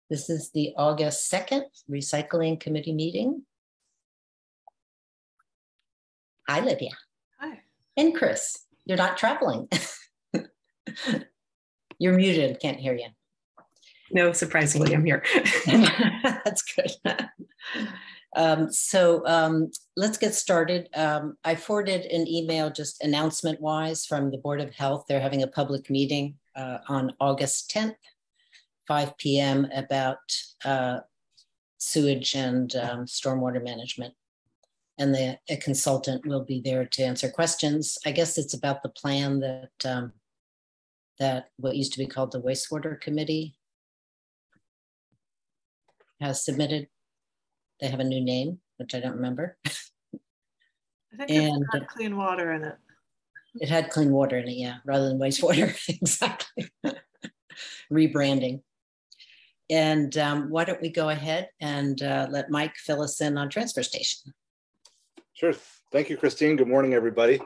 This is the August 2nd Recycling Committee meeting. Hi, Lydia. Hi. And Chris, you're not traveling. You're muted, can't hear you. No, surprisingly, I'm here. That's good. Let's get started. I forwarded an email just announcement-wise from the Board of Health. They're having a public meeting on August 10th, 5 p.m. about sewage and stormwater management. And a consultant will be there to answer questions. I guess it's about the plan that what used to be called the wastewater committee has submitted. They have a new name, which I don't remember. I think it had clean water in it. It had clean water in it, yeah, rather than wastewater. Exactly. Rebranding. And why don't we go ahead and let Mike fill us in on transfer station. Sure. Thank you, Christine. Good morning, everybody.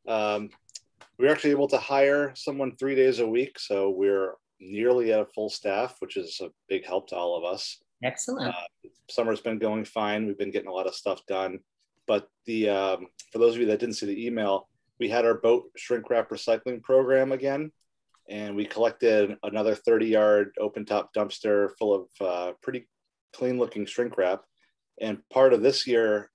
We're actually able to hire someone 3 days a week, so we're nearly at a full staff, which is a big help to all of us. Excellent. Summer's been going fine. We've been getting a lot of stuff done. But for those of you that didn't see the email, we had our boat shrink wrap recycling program again, and we collected another 30-yard open top dumpster full of pretty clean looking shrink wrap. And part of this year,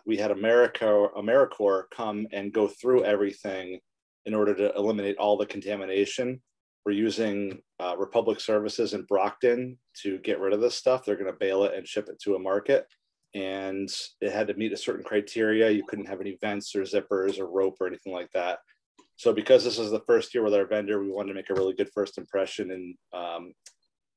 we had AmeriCorps come and go through everything in order to eliminate all the contamination. We're using Republic Services in Brockton to get rid of this stuff. They're going to bale it and ship it to a market. And it had to meet a certain criteria. You couldn't have any vents or zippers or rope or anything like that. So because this is the first year with our vendor, we wanted to make a really good first impression and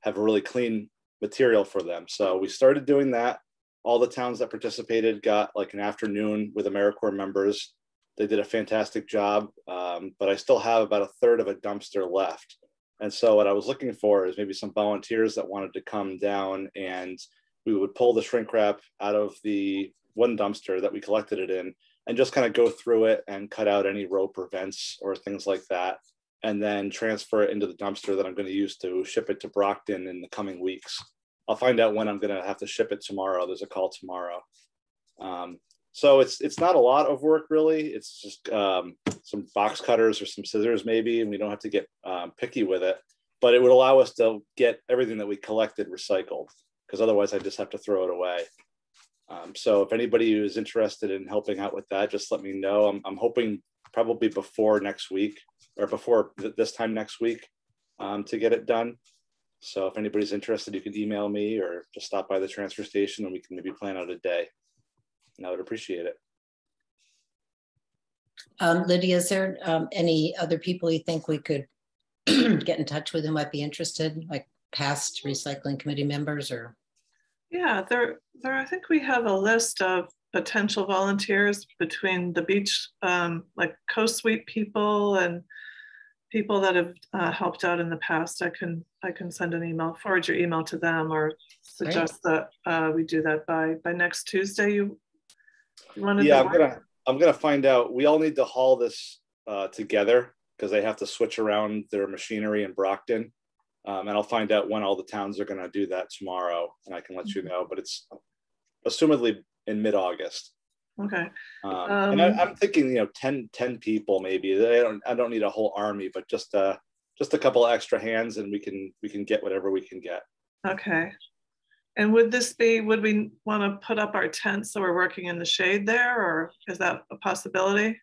have a really clean material for them. So we started doing that. All the towns that participated got like an afternoon with AmeriCorps members. They did a fantastic job, but I still have about a third of a dumpster left. And so what I was looking for is maybe some volunteers that wanted to come down, and we would pull the shrink wrap out of the one dumpster that we collected it in and just kind of go through it and cut out any rope or vents or things like that, and then transfer it into the dumpster that I'm going to use to ship it to Brockton in the coming weeks. I'll find out when I'm going to have to ship it tomorrow. There's a call tomorrow. So it's not a lot of work, really. It's just some box cutters or some scissors maybe, and we don't have to get picky with it. But it would allow us to get everything that we collected recycled, because otherwise I just have to throw it away. So if anybody who is interested in helping out with that, just let me know. I'm hoping probably before next week or before this time next week to get it done. So if anybody's interested, you can email me or just stop by the transfer station and we can maybe plan out a day. And I would appreciate it. Lydia, is there any other people you think we could get in touch with who might be interested, like past recycling committee members? Or yeah, I think we have a list of potential volunteers between the beach, like Coast Sweep people and people that have helped out in the past. I can send an email, forward your email to them, or suggest that we do that by next Tuesday. You wanted? Yeah, I'm gonna find out. We all need to haul this together because they have to switch around their machinery in Brockton, and I'll find out when all the towns are gonna do that tomorrow, and I can let you know. But it's assumedly in mid-August. Okay. And I'm thinking, 10 people maybe. I don't need a whole army, but just a couple of extra hands, and we can get whatever we can get. Okay. And would we want to put up our tent so we're working in the shade there, or is that a possibility?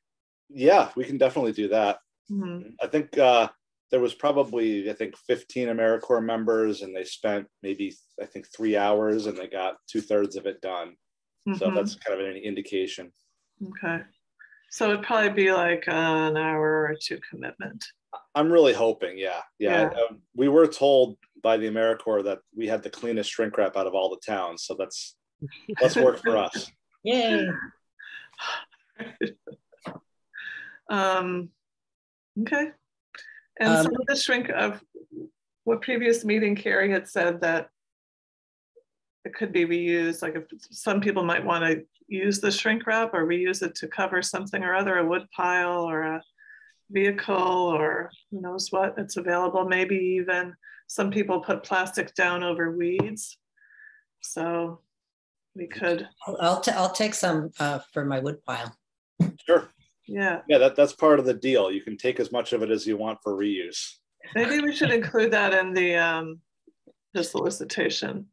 Yeah, we can definitely do that. Mm-hmm. I think there was probably 15 AmeriCorps members, and they spent maybe 3 hours, and they got 2/3 of it done. So Mm-hmm. that's kind of an indication. Okay. So it'd probably be like an hour or two commitment. I'm really hoping, yeah. We were told by the AmeriCorps that we had the cleanest shrink wrap out of all the towns. So let's work for us. yay. Okay. And some of the shrink of what previous meeting Carrie had said that it could be reused. Like if some people might want to use the shrink wrap or reuse it to cover something or other, a wood pile or vehicle or who knows what, it's available. Maybe even some people put plastic down over weeds. So we could. I'll take some for my wood pile. Sure. Yeah. Yeah, that's part of the deal. You can take as much of it as you want for reuse. Maybe we should include that in the solicitation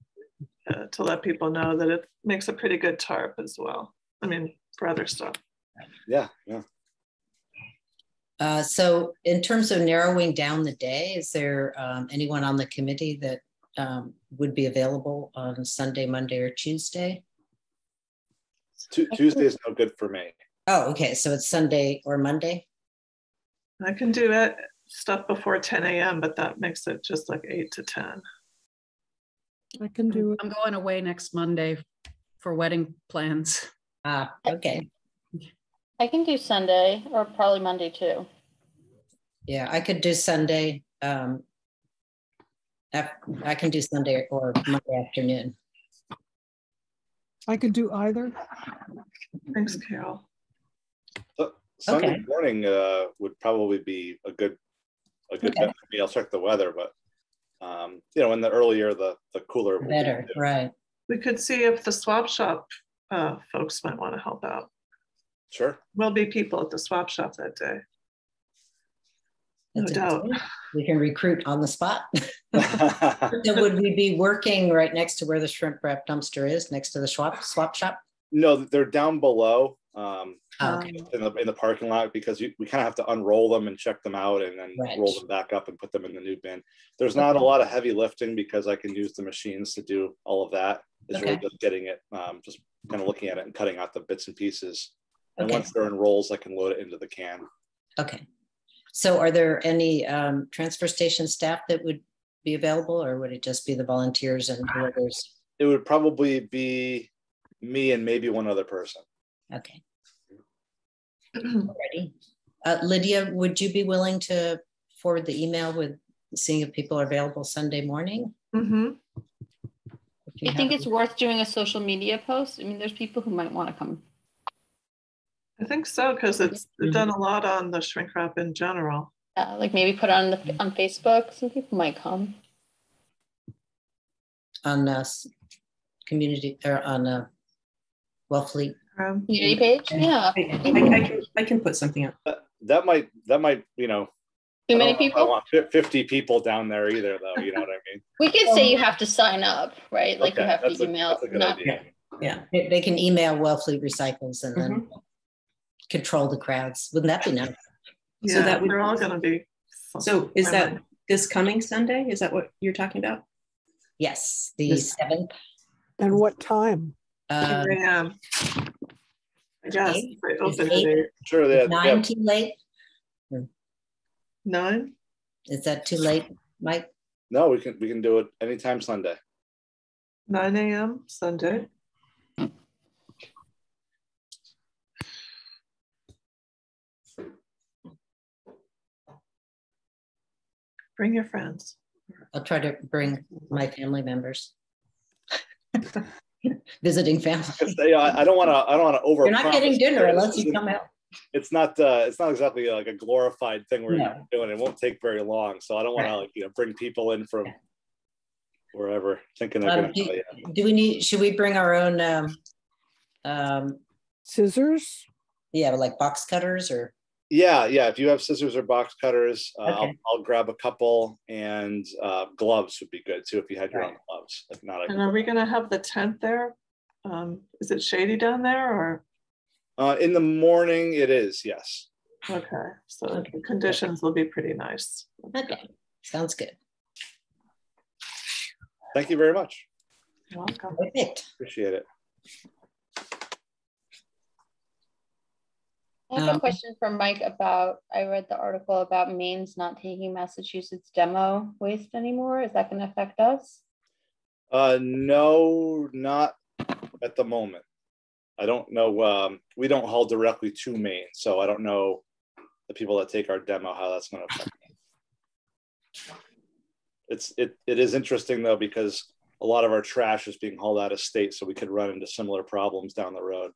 to let people know that it makes a pretty good tarp as well. I mean, for other stuff. Yeah. So in terms of narrowing down the day, is there anyone on the committee that would be available on Sunday, Monday, or Tuesday? Tuesday is no good for me. Oh, okay. So it's Sunday or Monday? I can do it stuff before 10 a.m., but that makes it just like 8 to 10. I can do it. I'm going away next Monday for wedding plans. Okay. I can do Sunday or probably Monday too. Yeah, I could do Sunday. I can do Sunday or Monday afternoon. I could do either. Thanks, Carol. Sunday morning would probably be a good bet for me. I'll check the weather, but in the earlier, the cooler. Better, right. We could see if the swap shop folks might want to help out. Sure. Will be people at the swap shop that day. No doubt. We can recruit on the spot. So would we be working right next to where the shrimp wrap dumpster is, next to the swap shop? No, they're down below in the parking lot, because we kind of have to unroll them and check them out and then roll them back up and put them in the new bin. There's not a lot of heavy lifting because I can use the machines to do all of that. It's really just getting it, just kind of looking at it and cutting out the bits and pieces. And once they're in rolls, I can load it into the can. Okay. So are there any transfer station staff that would be available, or would it just be the volunteers and whoever's? It would probably be me and maybe one other person. Okay. Ready. Lydia, would you be willing to forward the email with seeing if people are available Sunday morning? Mm-hmm. I think it's worth doing a social media post. I mean, there's people who might want to come. I think so, because it's done a lot on the shrink wrap in general. Like maybe put on on Facebook. Some people might come. On community or on Wellfleet community page. Yeah, I can put something up. That might too many people. I want 50 people down there either, though. You know what I mean? We could say you have to sign up, right? Like you have to email. That's a good idea. Yeah, they can email Wellfleet Recycles and then control the crowds. Wouldn't that be nice? Yeah, so that we're all going to be. So is that this coming Sunday? Is that what you're talking about? Yes, the 7th. And what time? 8 a.m. I guess. Sure. Yeah. 9 too late? 9? Is that too late, Mike? No, we can do it anytime Sunday. 9 a.m. Sunday. Bring your friends. I'll try to bring my family members. Visiting family. I don't want to over. You're not getting dinner unless you come out. It's not exactly like a glorified thing we're doing. It won't take very long, so I don't want to bring people in from wherever thinking they're going to. Should we bring our own scissors? Yeah, like box cutters or. Yeah. If you have scissors or box cutters, I'll grab a couple, and gloves would be good too if you had your own gloves. If not, and are we going to have the tent there? Is it shady down there or? In the morning, it is. Yes. Okay, so the conditions will be pretty nice. Okay, sounds good. Thank you very much. You're welcome. Perfect. Appreciate it. I have a question from Mike about, I read the article about Maine's not taking Massachusetts demo waste anymore. Is that going to affect us? No, not at the moment. I don't know. We don't haul directly to Maine, so I don't know the people that take our demo, how that's going to affect them. It is interesting though, because a lot of our trash is being hauled out of state, so we could run into similar problems down the road.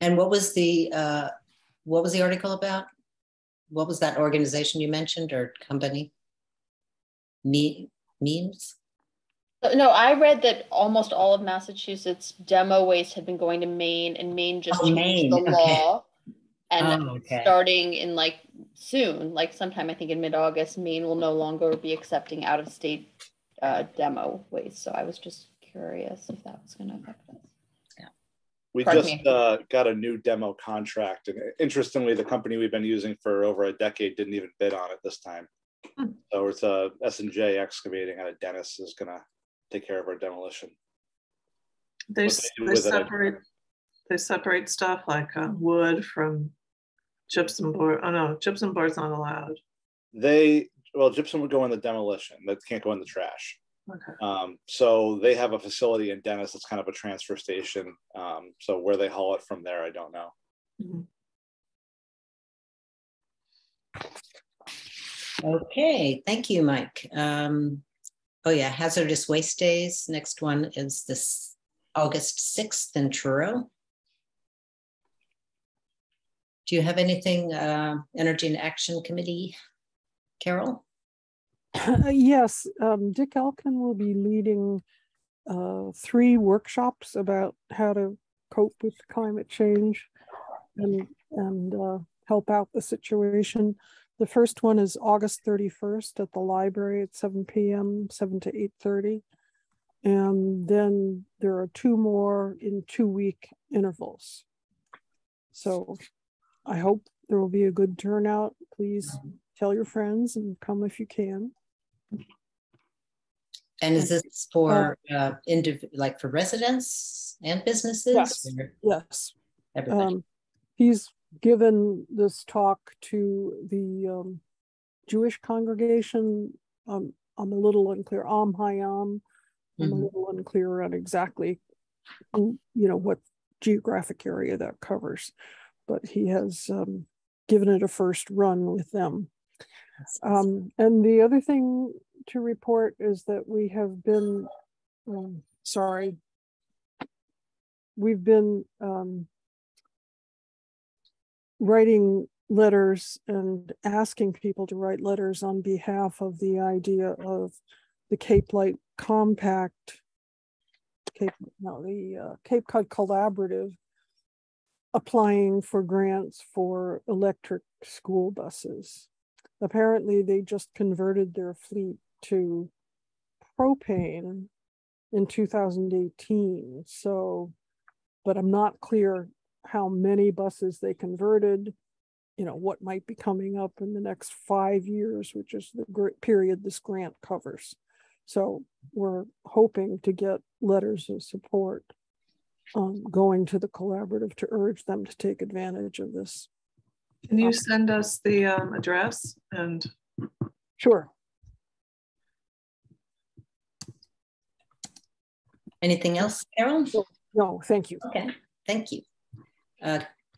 And what was the what was the article about? What was that organization you mentioned or company? Memes? No, I read that almost all of Massachusetts demo waste had been going to Maine, and Maine just changed Maine. the Okay. law. And Okay. starting in like soon, like sometime I think in mid-August, Maine will no longer be accepting out-of-state demo waste. So I was just curious if that was going to affect us. Yeah. We Pardon just me. got a new demo contract, and interestingly, the company we've been using for over a decade didn't even bid on it this time. So it's S&J Excavating out of Dennis is going to take care of our demolition. They separate stuff like wood from gypsum board. Oh no, gypsum board's not allowed. Gypsum would go in the demolition. That can't go in the trash. Okay. So they have a facility in Dennis that's kind of a transfer station. So where they haul it from there, I don't know. Mm-hmm. Okay, thank you, Mike. Oh yeah, hazardous waste days. Next one is this August 6th in Truro. Do you have anything, Energy and Action Committee, Carol? Yes, Dick Elkin will be leading 3 workshops about how to cope with climate change and help out the situation. The first one is August 31st at the library at 7 p.m., 7 to 8:30. And then there are 2 more in 2-week intervals. So I hope there will be a good turnout. Please tell your friends and come if you can. And is this for like for residents and businesses? Yes. Yes. Everybody. He's given this talk to the Jewish congregation. I'm a little unclear. Hayam. I'm a little unclear on exactly, what geographic area that covers, but he has given it a first run with them. And the other thing to report is that we have been, we've been writing letters and asking people to write letters on behalf of the idea of the Cape Light Compact, Cape Cod Collaborative, applying for grants for electric school buses. Apparently, they just converted their fleet to propane in 2018. So, but I'm not clear how many buses they converted, what might be coming up in the next 5 years, which is the period this grant covers. So we're hoping to get letters of support going to the collaborative to urge them to take advantage of this. Can you send us the address? And sure. Anything else, Carol? No, thank you. Okay, thank you.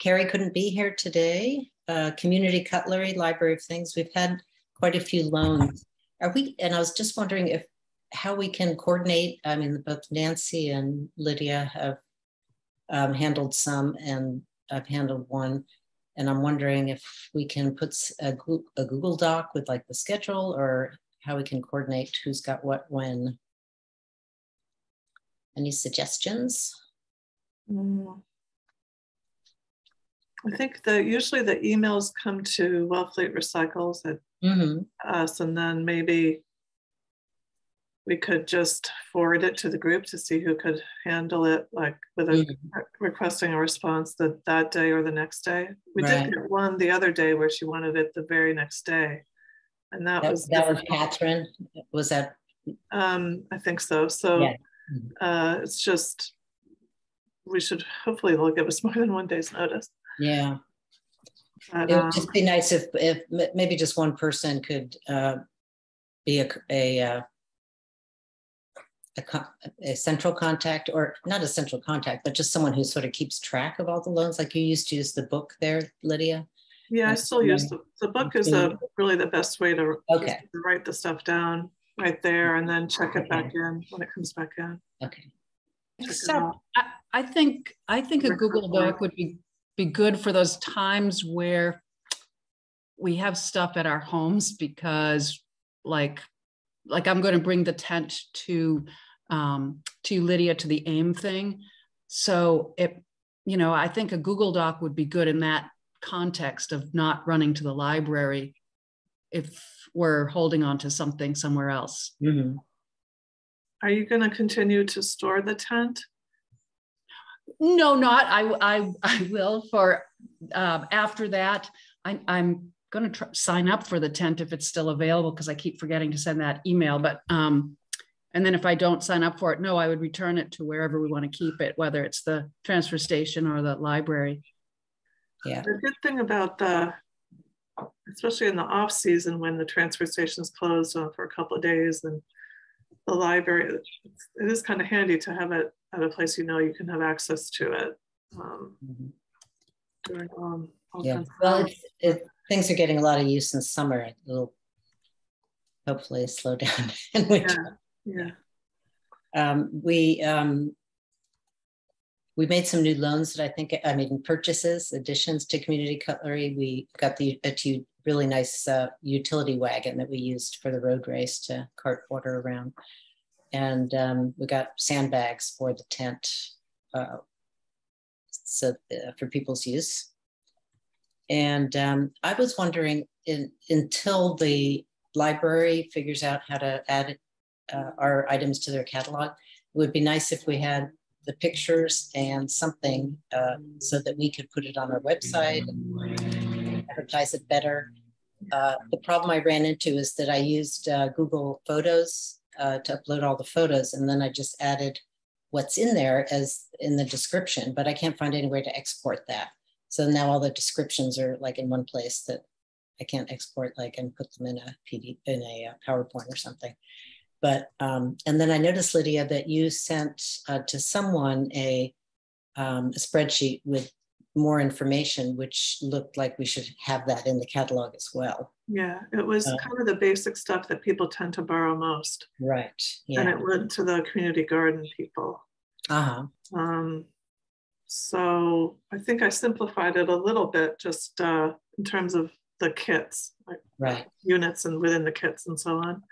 Carrie couldn't be here today. Community Cutlery, Library of Things. We've had quite a few loans. And I was just wondering how we can coordinate. I mean, both Nancy and Lydia have handled some, and I've handled one. And I'm wondering if we can put a Google Doc with like the schedule, or how we can coordinate who's got what when. Any suggestions? I think usually the emails come to Wellfleet Recycles at us, and then maybe we could just forward it to the group to see who could handle it, like with requesting a response that day or the next day. We did get one the other day where she wanted it the very next day, and that was Catherine. Was that? I think so. So yeah. It's just we should hopefully they'll give us more than 1 day's notice. Yeah. But, it would just be nice if maybe just one person could be a central contact, or not a central contact, but just someone who sort of keeps track of all the loans, like you used to use the book there, Lydia. Yeah, I still use the book is really the best way to write the stuff down right there and then check it back in when it comes back in. Okay. So I think a Google Doc would be be good for those times where we have stuff at our homes, because like I'm going to bring the tent to Lydia to the AIM thing. So I think a Google Doc would be good in that context of not running to the library if we're holding on to something somewhere else. Mm-hmm. Are you going to continue to store the tent? No, not. I will for after that. I'm going to sign up for the tent if it's still available, because I keep forgetting to send that email. But and then if I don't sign up for it, no, I would return it to wherever we want to keep it, whether it's the transfer station or the library. Yeah. The good thing about especially in the off season when the transfer station's closed for a couple of days, and the library, it is kind of handy to have it at a place you can have access to it. During all Yeah. kinds Well, things are getting a lot of use in summer. It'll hopefully slow down in winter. Yeah. We made some new loans that purchases, additions to community cutlery. We got a really nice utility wagon that we used for the road race to cart water around. And we got sandbags for the tent, for people's use. And I was wondering, until the library figures out how to add our items to their catalog, it would be nice if we had the pictures and something so that we could put it on our website and advertise it better. The problem I ran into is that I used Google Photos to upload all the photos, and then I just added what's in there as in the description, but I can't find any way to export that. So now all the descriptions are like in one place that I can't export and put them in a PowerPoint or something. But and then I noticed, Lydia, that you sent to someone a spreadsheet with more information, which looked like we should have that in the catalog as well. Yeah, it was kind of the basic stuff that people tend to borrow most. Right. Yeah. And it went to the community garden people. So I think I simplified it a little bit, just in terms of the kits, like units and within the kits and so on.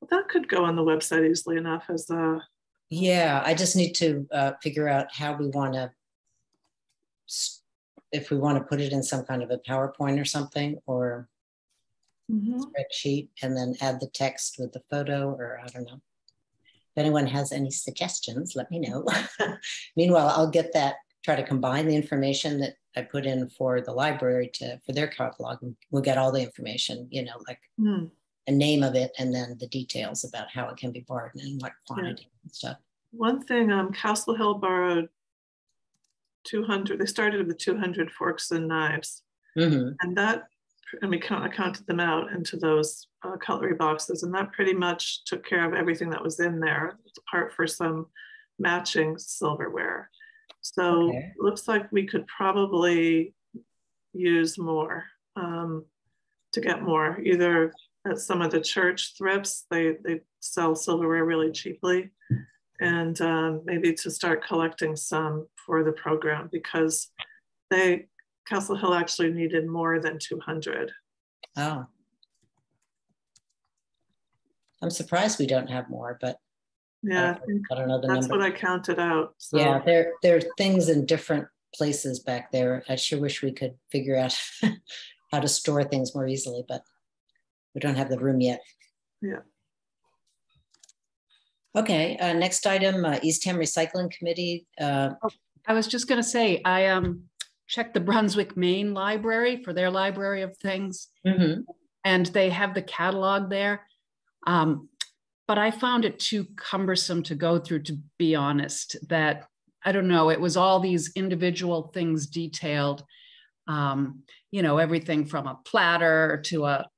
That could go on the website easily enough as a. Yeah, I just need to figure out how we want to, if we want to put it in some kind of a PowerPoint or something, or spreadsheet, and then add the text with the photo, or I don't know. If anyone has any suggestions, let me know. Meanwhile, I'll get that, try to combine the information that I put in for the library for their catalog, and we'll get all the information, a name of it, and then the details about how it can be borrowed and what quantity and stuff. One thing, Castle Hill borrowed 200, they started with 200 forks and knives. And I counted them out into those cutlery boxes, and that pretty much took care of everything that was in there, apart for some matching silverware. So it looks like we could probably use more to get more, either at some of the church thrifts, they sell silverware really cheaply, and maybe to start collecting some for the program, because Castle Hill actually needed more than 200. Oh. I'm surprised we don't have more, but yeah, I don't know the that's number. what I counted out. So. Yeah, there are things in different places back there. I sure wish we could figure out how to store things more easily, but we don't have the room yet. Yeah. Okay, next item, Eastham Recycling Committee. I was just going to say, I checked the Brunswick, Maine library for their library of things, and they have the catalog there. But I found it too cumbersome to go through, to be honest, that, I don't know, it was all these individual things detailed, everything from a platter to a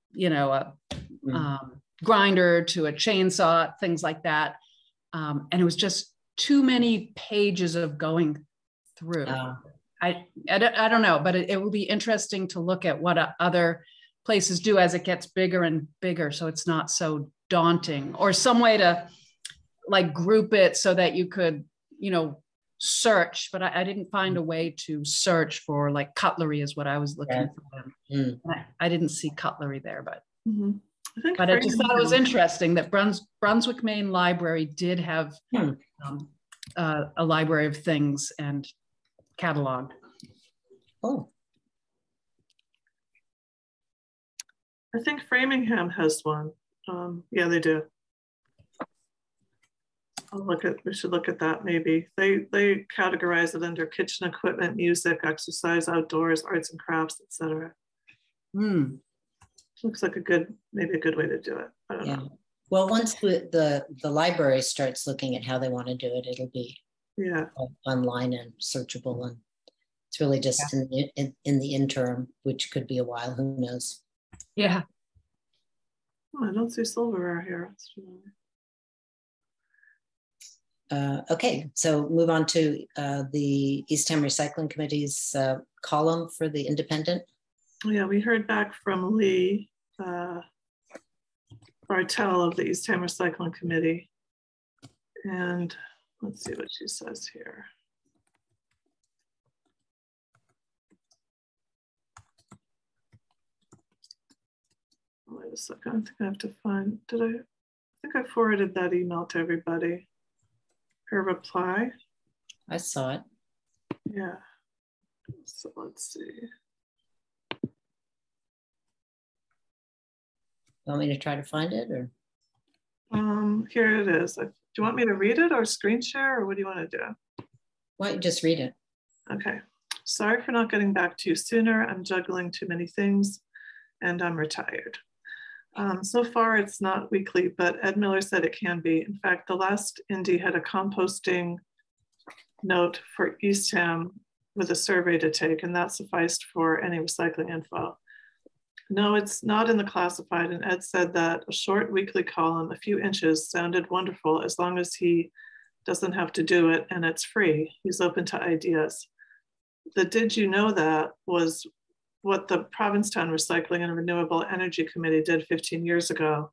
grinder to a chainsaw, things like that. And it was just too many pages of going through. I don't know, but it will be interesting to look at what other places do as it gets bigger and bigger, so it's not so daunting, or some way to group it so that you could, search, but I didn't find a way to search for like cutlery is what I was looking for. I didn't see cutlery there, but I just thought it was interesting that Brunswick, Maine Library did have a library of things and cataloged. Oh, I think Framingham has one. Yeah, they do. We should look at that maybe. They categorize it under kitchen equipment, music, exercise, outdoors, arts and crafts, etc. Looks like maybe a good way to do it. I don't know. Well, once the library starts looking at how they want to do it, it'll be online and searchable, and it's really just in the interim, which could be a while. Who knows? Yeah. Oh, I don't see silverware here. Okay, so move on to the Eastham Recycling Committee's column for the Independent. Yeah, we heard back from Lee Bartell of the Eastham Recycling Committee. And let's see what she says here. Wait a second, I think I have to find, I think I forwarded that email to everybody. Her reply. I saw it. Yeah. So let's see. Want me to try to find it, or? Here it is. Do you want me to read it or screen share, or what do you want to do? Why don't you just read it? Okay. Sorry for not getting back to you sooner. I'm juggling too many things and I'm retired. So far it's not weekly, but Ed Miller said it can be. In fact, the last Indy had a composting note for Eastham with a survey to take, and that sufficed for any recycling info. No, it's not in the classified, and Ed said that a short weekly column, a few inches, sounded wonderful as long as he doesn't have to do it and it's free. He's open to ideas. The Did You Know That was what the Provincetown Recycling and Renewable Energy Committee did 15 years ago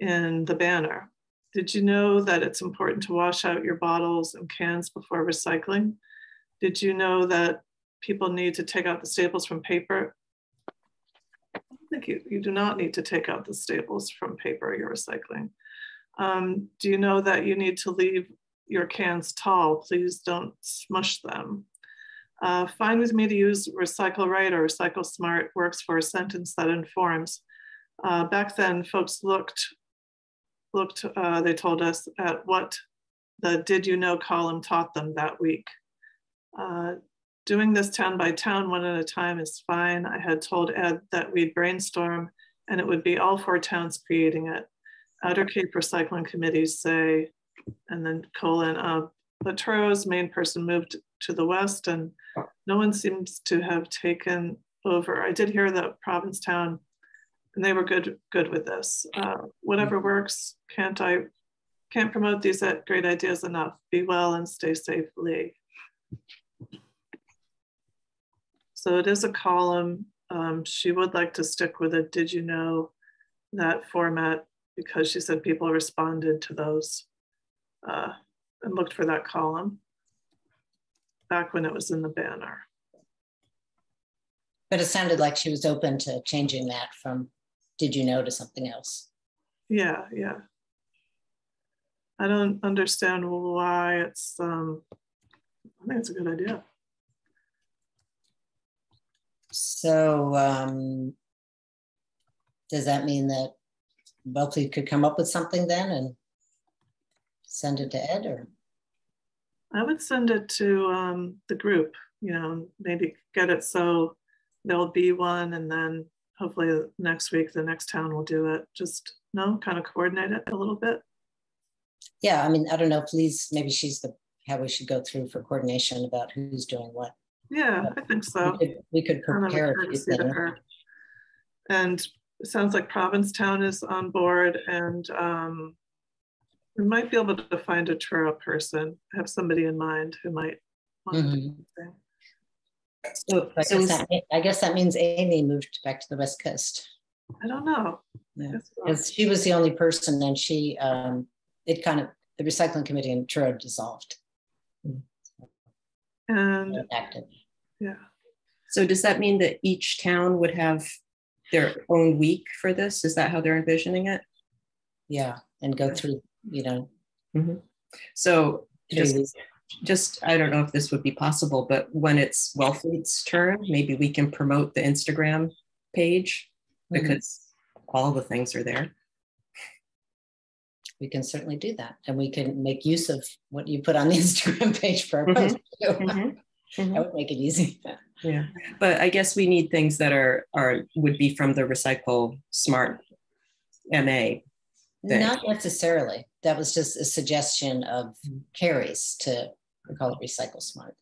in the banner. Did you know that it's important to wash out your bottles and cans before recycling? Did you know that people need to take out the staples from paper? I think you do not need to take out the staples from paper you're recycling. Do you know that you need to leave your cans tall? Please don't smush them. Fine with me to use Recycle Right or Recycle Smart works for a sentence that informs. Back then, folks looked, they told us, at what the Did You Know column taught them that week. Doing this town by town, one at a time is fine. I had told Ed that we'd brainstorm and it would be all 4 towns creating it. Outer Cape Recycling Committees say, and then colon, Latour's main person moved to the west and no one seems to have taken over. I did hear that Provincetown, and they were good with this. Whatever works, can't promote these great ideas enough. Be well and stay safe, Lee. So it is a column. She would like to stick with it. Did you know that format? Because she said people responded to those and looked for that column back when it was in the banner. But it sounded like she was open to changing that from Did You Know to something else. Yeah. I don't understand why it's, I think it's a good idea. So does that mean that Wellfleet could come up with something then and send it to Ed, or? I would send it to the group, maybe get it so there'll be one, and then hopefully next week, the next town will do it. Just kind of coordinate it a little bit. Yeah, I mean, I don't know if Lee's, maybe she's how we should go through for coordination about who's doing what. Yeah, I think so. We could prepare a few things. And it sounds like Provincetown is on board, and we might be able to find a Truro person. I have somebody in mind who might want to do something. I guess that means Amy moved back to the West Coast. I don't know. Yeah. Because she was the only person, and she, the recycling committee in Truro dissolved. And active. yeah. So does that mean that each town would have their own week for this? Is that how they're envisioning it? Yeah, and go through, you know. Mm-hmm. So 3 weeks. just, I don't know if this would be possible, but when it's Wellfleet's turn, maybe we can promote the Instagram page because all the things are there. We can certainly do that. And we can make use of what you put on the Instagram page for our post too. That would make it easy. Yeah, but I guess we need things that would be from the Recycle Smart MA thing. Not necessarily. That was just a suggestion of Carrie's to call it Recycle Smart.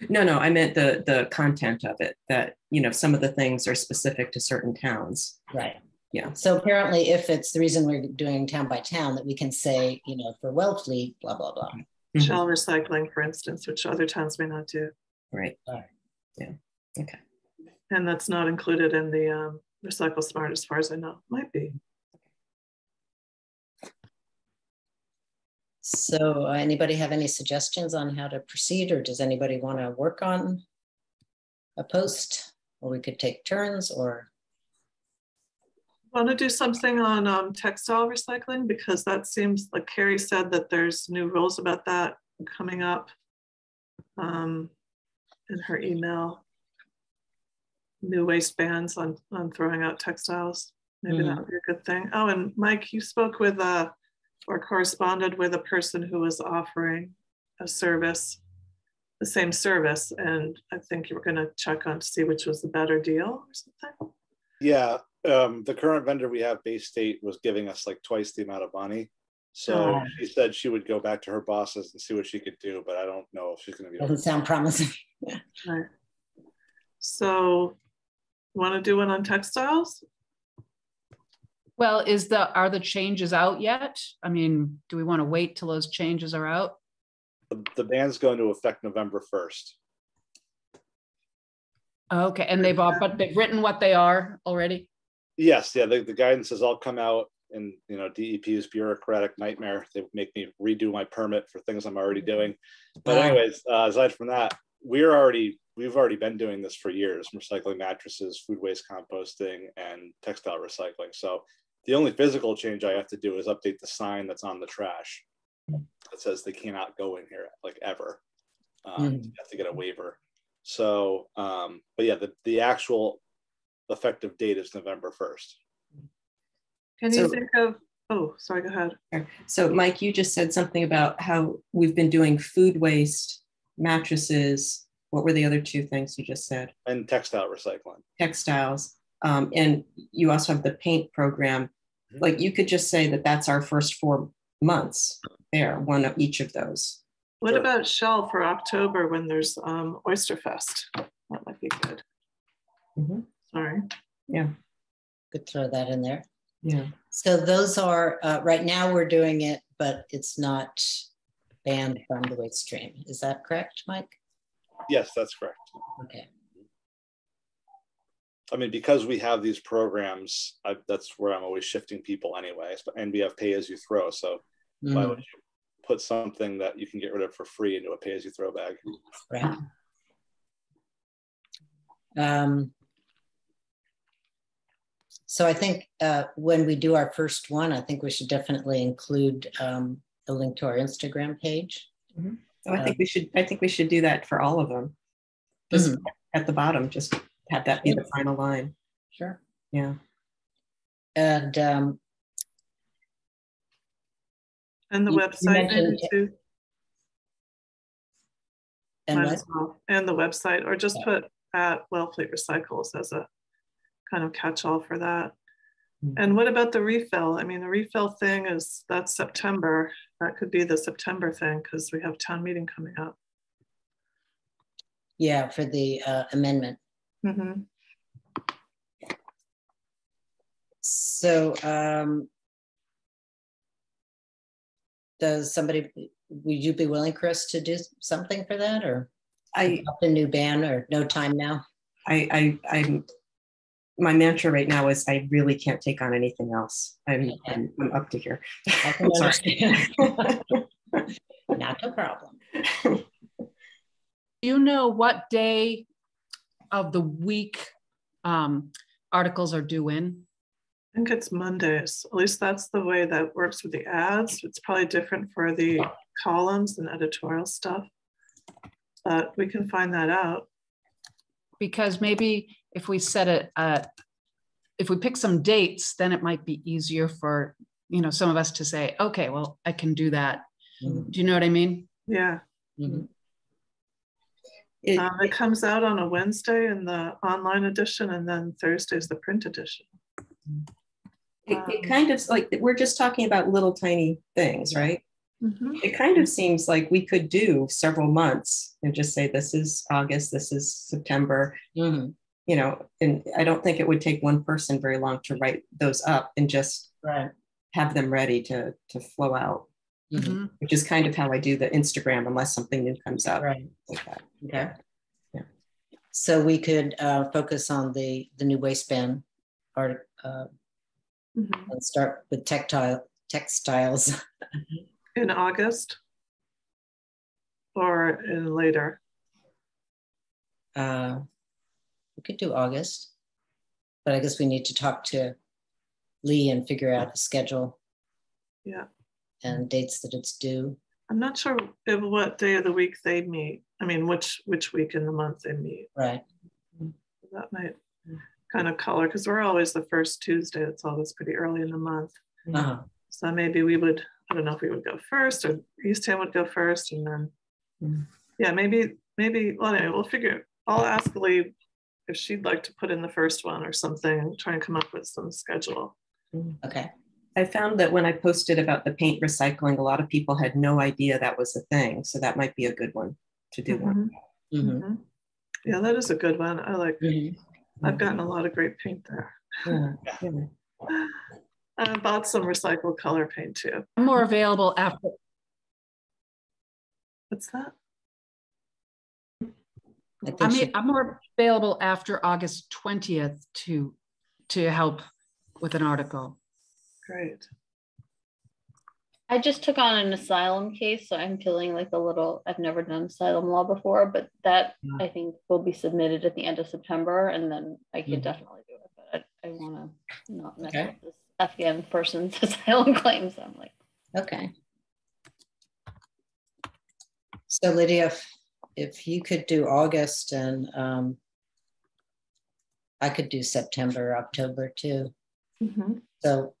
No, I meant the content of it, that, you know, some of the things are specific to certain towns. Right. Yeah. So apparently if it's the reason we're doing town by town, that we can say, you know, for Wellfleet, blah, blah, blah. Shell recycling, for instance, which other towns may not do. Right. Yeah. Okay. And that's not included in the Recycle Smart as far as I know. Might be. So anybody have any suggestions on how to proceed, or does anybody want to work on a post, or we could take turns, or? Want to do something on textile recycling, because that seems like Carrie said that there's new rules about that coming up in her email. New waste bans on throwing out textiles. Maybe that would be a good thing. Oh, and Mike, you spoke with or corresponded with a person who was offering a service, the same service, and I think you were going to check on to see which was the better deal or something. Yeah, the current vendor we have, Bay State, was giving us like twice the amount of money. So she said she would go back to her bosses and see what she could do, but I don't know if she's going to be. Doesn't sound promising. Right. So, want to do one on textiles? Well, are the changes out yet? I mean, do we want to wait till those changes are out? The ban's going to affect November 1st. Okay, and but they've written what they are already? Yes, yeah, the guidance has all come out, and you know, DEP's bureaucratic nightmare. They make me redo my permit for things I'm already doing. But anyways, aside from that, we've already been doing this for years, recycling mattresses, food waste composting, and textile recycling. So the only physical change I have to do is update the sign that's on the trash that says they cannot go in here, like, ever. You have to get a waiver. So, but yeah, the actual effective date is November 1st. Can you think of, oh, sorry, go ahead. So Mike, you just said something about how we've been doing food waste, mattresses. What were the other two things you just said? And textile recycling. Textiles. And you also have the paint program. Like, you could just say that that's our first 4 months there, one of each of those. What about Shell for October when there's Oyster Fest? That might be good. Sorry. Yeah. Could throw that in there. Yeah. So those are, right now we're doing it, but it's not banned from the waste stream. Is that correct, Mike? Yes, that's correct. Okay. I mean, because we have these programs, that's where I'm always shifting people anyway. And we have pay as you throw. So why would you put something that you can get rid of for free into a pay as you throw bag? Right. So I think when we do our first one, I think we should definitely include a link to our Instagram page. So I think we should do that for all of them. Just at the bottom, just have that be the final line. Sure. Yeah. And the website maybe too. And and the website, or just put at Wellfleet Recycles as a kind of catch-all for that. And what about the refill? I mean, the refill thing that's September. That could be the September thing because we have town meeting coming up. Yeah, for the amendment. So does somebody, would you be willing, Chris, to do something for that, or a new ban, or no time now? I'm my mantra right now is I really can't take on anything else. I'm up to here. I can understand. Not a problem. Do you know what day of the week articles are due in? I think it's Mondays. At least that's the way that works with the ads. It's probably different for the columns and editorial stuff, but we can find that out. Because maybe if we set it, if we pick some dates, then it might be easier for, you know, some of us to say, okay, well, I can do that. Mhm. Do you know what I mean? Yeah. Mhm. It comes out on a Wednesday in the online edition, and then Thursday's the print edition. It kind of like, we're just talking about little tiny things, right? Mhm. It kind of seems like we could do several months and just say, this is August, this is September, Mhm. you know, and I don't think it would take one person very long to write those up and just Right. have them ready to flow out, Mhm. which is kind of how I do the Instagram, unless something new comes up. Right. Like that. Okay. Yeah. So we could focus on the new waistband art Mhm. and start with textiles. In August or in later. We could do August, but I guess we need to talk to Lee and figure out the schedule. Yeah. And dates that it's due. I'm not sure what day of the week they meet. I mean, which week in the month they meet. Right. That might kind of color, because we're always the first Tuesday. It's always pretty early in the month. Uh-huh. So maybe we would, I don't know if we would go first or Eastham would go first, and then, yeah, maybe, well, anyway, we'll figure, I'll ask Lee if she'd like to put in the first one or something and try and come up with some schedule. Okay. I found that when I posted about the paint recycling, a lot of people had no idea that was a thing. So that might be a good one to do. One. Mm-hmm. Yeah, that is a good one. I like, Mm-hmm. I've gotten a lot of great paint there. Yeah. I bought some recycled color paint too. I'm more available after. What's that? I'm more available after August 20th to help with an article. Great. I just took on an asylum case, so I'm feeling like a little, I've never done asylum law before, but that I think will be submitted at the end of September, and then I can definitely do it. But I want to not mess up this Afghan person's asylum claims. So I'm like, okay. So Lydia, if you could do August, and I could do September, October too. So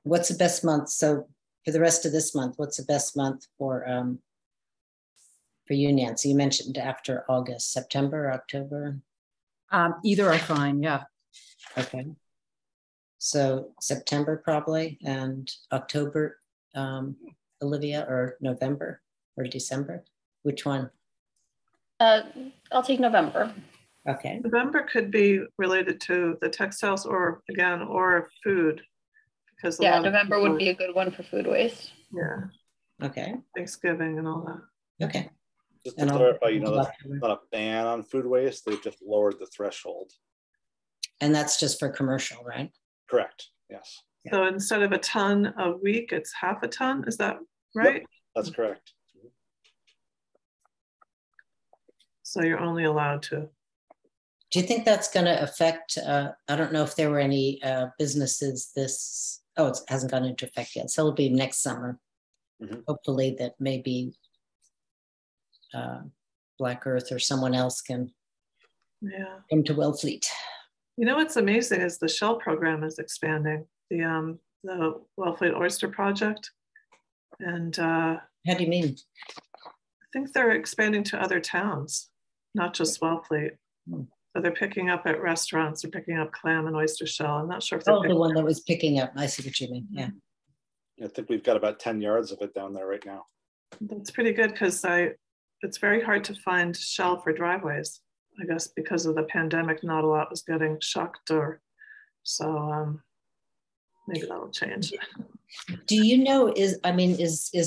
what's the best month? So for the rest of this month, what's the best month for you, Nancy? You mentioned after August, September, October? Either are fine, yeah. Okay. So September probably, and October, Olivia, or November or December? Which one? I'll take November. Okay. November could be related to the textiles or food. Because yeah, November would be a good one for food waste. Yeah. Okay. Thanksgiving and all that. Okay. Just to clarify, you know, that's not a ban on food waste. They've just lowered the threshold. And that's just for commercial, right? Correct. Yes. So instead of a ton a week, it's half a ton. Is that right? Yep, that's correct. So you're only allowed to. Do you think that's going to affect, I don't know if there were any businesses it hasn't gone into effect yet. So it'll be next summer. Hopefully that maybe Black Earth or someone else can come to Wellfleet. You know, what's amazing is the Shell program is expanding, the Wellfleet Oyster Project. And how do you mean? I think they're expanding to other towns, not just Wellfleet. So they're picking up at restaurants, they're picking up clam and oyster shell. I'm not sure if they're the one that was picking up. I see what you mean. Yeah. I think we've got about 10 yards of it down there right now. That's pretty good, because it's very hard to find shell for driveways. I guess because of the pandemic, not a lot was getting shucked, so maybe that'll change. Do you know, is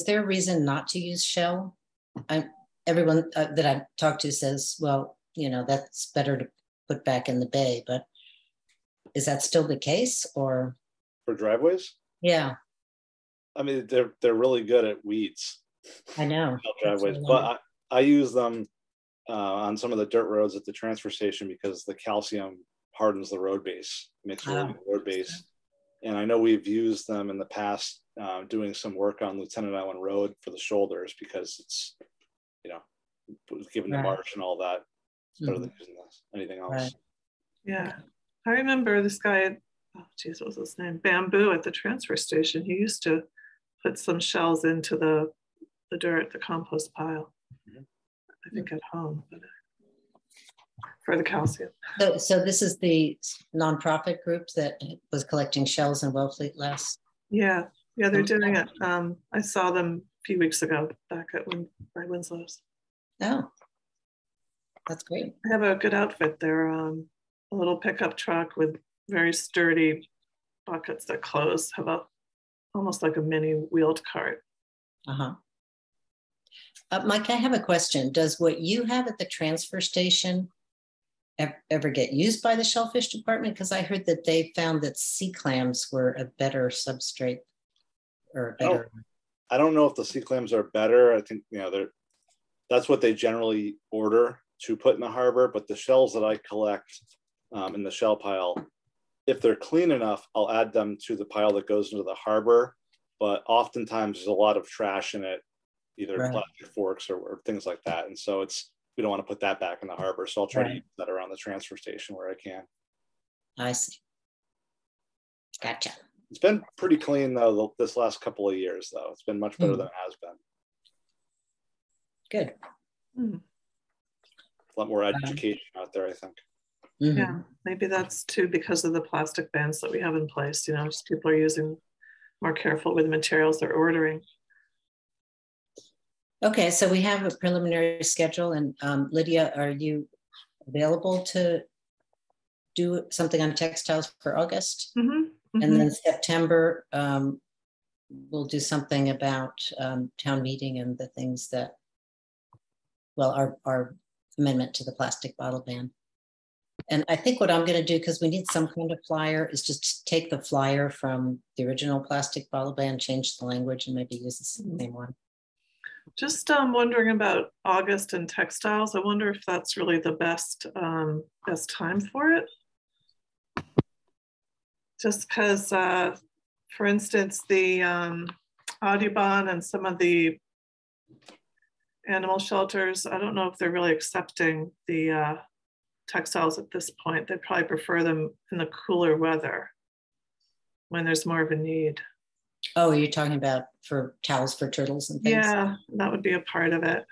there a reason not to use shell? Everyone that I've talked to says, well, you know, that's better to put back in the bay, but is that still the case, or? For driveways? Yeah. I mean, they're really good at weeds. I know. Driveways, but I use them on some of the dirt roads at the transfer station because the calcium hardens the road base, makes a really good road base. And I know we've used them in the past doing some work on Lieutenant Island Road for the shoulders because it's, you know, given the march and all that, it's better than using anything else. Right. Yeah. I remember this guy, oh geez, what was his name? Bamboo at the transfer station. He used to put some shells into the dirt, the compost pile. I think at home, but for the calcium. So this is the nonprofit group that was collecting shells in Wellfleet last. Yeah, they're doing it. I saw them a few weeks ago back at by Winslow's. Oh, that's great. They have a good outfit. They're a little pickup truck with very sturdy buckets that close, have almost like a mini wheeled cart. Mike, I have a question. Does what you have at the transfer station ever get used by the Shellfish department? Because I heard that they found that sea clams were a better substrate or better. I don't know if the sea clams are better. I think, you know, that's what they generally order to put in the harbor. But the shells that I collect in the shell pile, if they're clean enough, I'll add them to the pile that goes into the harbor. But oftentimes there's a lot of trash in it, either plastic forks or things like that. And so we don't want to put that back in the harbor. So I'll try to use that around the transfer station where I can. I see. Gotcha. It's been pretty clean though this last couple of years though. It's been much better than it has been. Good. A lot more education out there, I think. Yeah, maybe that's too because of the plastic bans that we have in place. You know, just people are using more careful with the materials they're ordering. Okay, so we have a preliminary schedule, and Lydia, are you available to do something on textiles for August? And then September, we'll do something about town meeting and the things that, well, our amendment to the plastic bottle ban. And I think what I'm going to do, because we need some kind of flyer, is just take the flyer from the original plastic bottle ban, change the language, and maybe use the same one. Just wondering about August and textiles. I wonder if that's really the best time for it. Just because, for instance, the Audubon and some of the animal shelters, I don't know if they're really accepting the textiles at this point. They'd probably prefer them in the cooler weather when there's more of a need. Oh, you're talking about for towels for turtles and things? Yeah, that would be a part of it.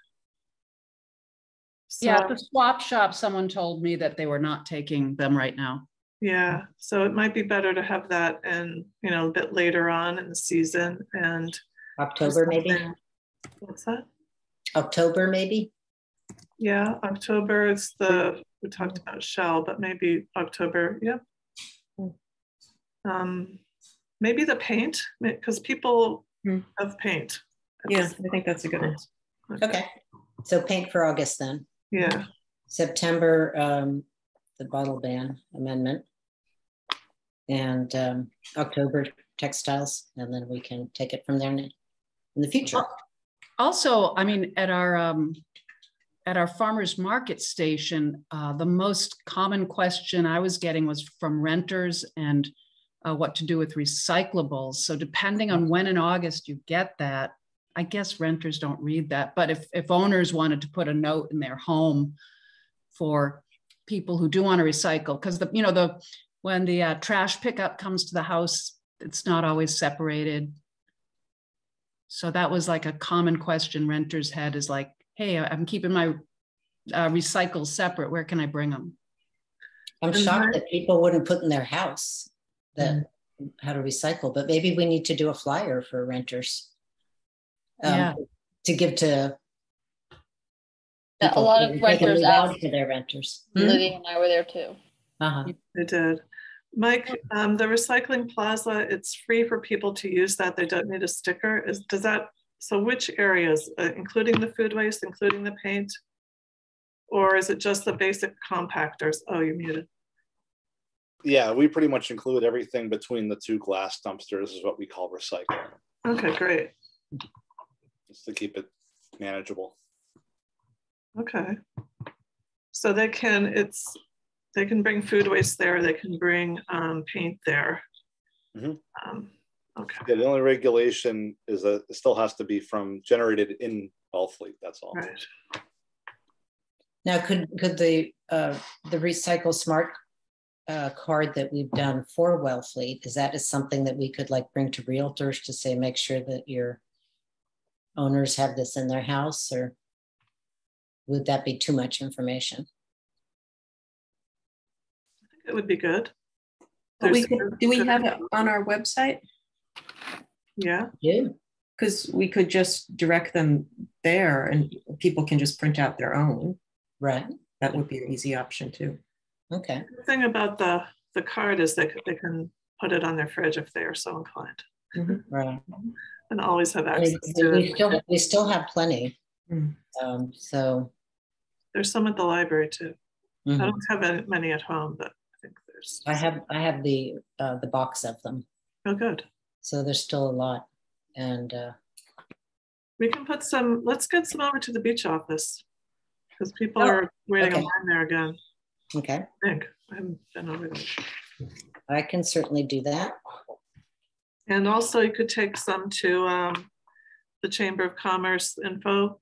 So, yeah, at the swap shop, someone told me that they were not taking them right now. Yeah, so it might be better to have that in, you know, a bit later on in the season and October maybe? What's that? October maybe? Yeah, October is we talked about shell, but maybe October, yeah. Maybe the paint, because people have paint. Yeah, I think that's a good one. Okay, so paint for August then. Yeah. September, the bottle ban amendment, and October textiles, and then we can take it from there in the future. Also, I mean, at our farmers market station, the most common question I was getting was from renters and what to do with recyclables. So depending on when in August you get that, I guess renters don't read that. But if owners wanted to put a note in their home for people who do want to recycle, because when the trash pickup comes to the house, it's not always separated. So that was like a common question renters had, is like, hey, I'm keeping my recycles separate. Where can I bring them? I'm shocked that people wouldn't put in their house that how to recycle, but maybe we need to do a flyer for renters to give to a lot of renters out to their renters. Lydia and I were there too. They did. Mike, the recycling plaza, it's free for people to use that. They don't need a sticker. So which areas, including the food waste, including the paint, or is it just the basic compactors? Oh, you're muted. Yeah, we pretty much include everything between the two glass dumpsters is what we call recycling. Okay, great. Just to keep it manageable. Okay. So they can bring food waste there. They can bring paint there. Okay. Yeah, the only regulation is that it still has to be generated in Wellfleet. That's all. Right. Now, could the Recycle Smart card that we've done for Wellfleet, is something that we could like bring to realtors to say, make sure that your owners have this in their house, or would that be too much information? I think it would be good. Do we have it on our website? Yeah. Yeah. Because we could just direct them there and people can just print out their own. Right. That would be an easy option too. Okay. The thing about the card is they can put it on their fridge if they are so inclined. Right. And always have access to it. We still have plenty. Mm. So there's some at the library too. I don't have many at home, but I think there's. I have the box of them. Oh, good. So there's still a lot, and we can put some. Let's get some over to the beach office because people are waiting in line there again. Okay. I think I haven't been over there. I can certainly do that. And also, you could take some to the Chamber of Commerce info